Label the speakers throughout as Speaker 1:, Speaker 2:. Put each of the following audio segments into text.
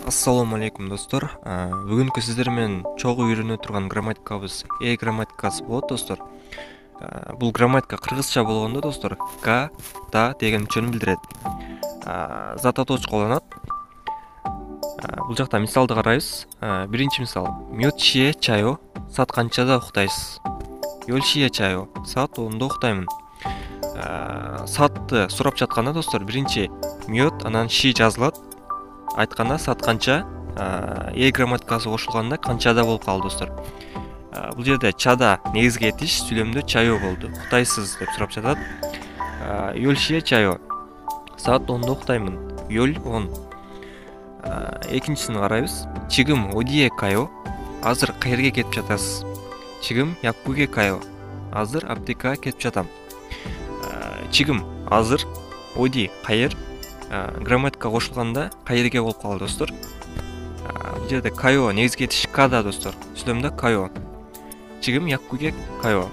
Speaker 1: Ассаламу алейкум достор. Бүгүнкү сиздер менен чогуу үйрөнө турган грамматикабыз грамматикасы болот достор. Бул грамматика кыргызча болгондо достор га, да деген мүчөнү билдирет. Зат атоочу колдонот. Бул жакта мисалды карайбыз. Биринчи мисал: мёд шие чайо, саат канчада уктайсыз? Ёл шие чайо, саат 10-да уктаймын. Саатты сурап жатканда достор биринчи мёд анан ши жазылат. Айтканда саат канча, грамматикасы кошулганда канчада болуп калды достор. Бул жерде чада негизги этиш, сүйлөмдө чайо болду. Уктайсыз деп сурап жатат. Ёл шие чайо, саат 10-да уктаймын. Ёл 10. Экинчисин карайбыз. Чигим одие кайо, азыр каерге кетип жатасыз? Чигим якуге кайо, азыр аптекага кетип жатам. Чигим азыр, оди кайер, грамматика кошулганда каерге болуп калды достор. Бул жерде кайо негизги этиш када достор. Сүйлөмдө кайо. Чигим якуге кайо.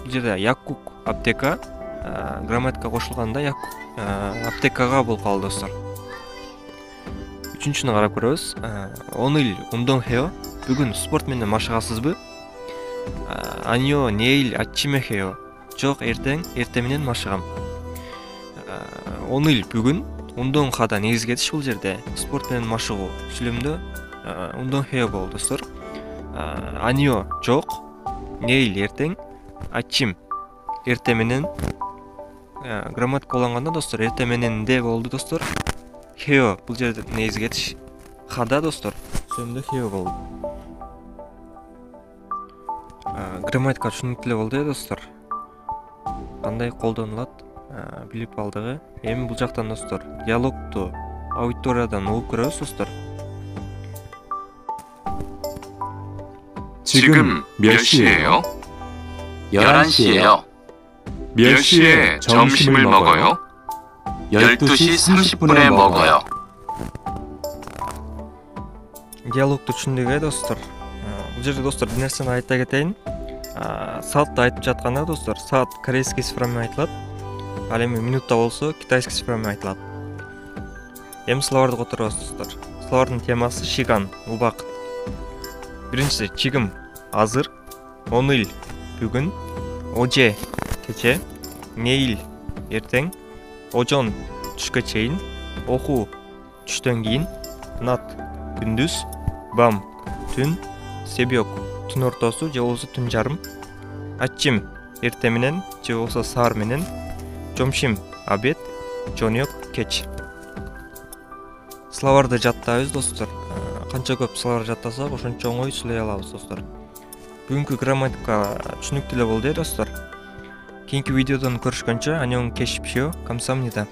Speaker 1: Бул жерде якук аптека, грамматика кошулганда якук аптекага болуп калды достор. Үчүнчүнү карап көрөбүз. Оныл ундон хео, бүгүн спорт менен машыгасызбы? Аньо нейл аччиме хео, жок эртең, эрте менен машыгам. Оныл бүгүн, ундон хада негизги этиш бул жерде спорт менен машыгуу. Сүйлөмдө ундон хео болду достор. Аньо жок, нейл эртең, аччим эрте менен. Грамматика колдонгондо достор эрте менен де болду достор. Хео бул жерде негизги этиш хада достор. Сүйлөмдө хео болду. Грамматика түшүнүктүү болду достор. Кандай колдонулат билип алдыгы. Эми бул жактан достор диалогту аудиториядан угуп көрөбүз достор.
Speaker 2: 지금 몇 시예요? 11시예요. 몇 시에 점심을 먹어요? 12시 30분에 먹어요.
Speaker 1: Диалогту түшүндүк достор. Бул жерде достор бир нерсени айта кетейин. Саатты айтып жатканда достор, саат корейский цифрамен айтылат. Ал эми минутта болсо китайский цифрамен айтылат. Эми словарды которобуз достор. Словардын темасы шиган, убакыт. Биринчиси чигим азыр, оныл бүгүн, оже кече, нейл эртең, ожон түшкө чейин, оку түштөн кийин, нат күндүз, бам түн, себек түн ортосу же болбосо түн жарым, аччим эрте менен же болбосо саар менен, жомшим обед, жонок кеч. Словарды жаттайбыз достор. Канча көп словар жаттасак, ошончо оңой сүйлөй алабыз достор. Бүгүнкү грамматика түшүнүктүү болду достор. Кийинки видеодон көрүшкөнчө, анёң кешипшио, камсамнида.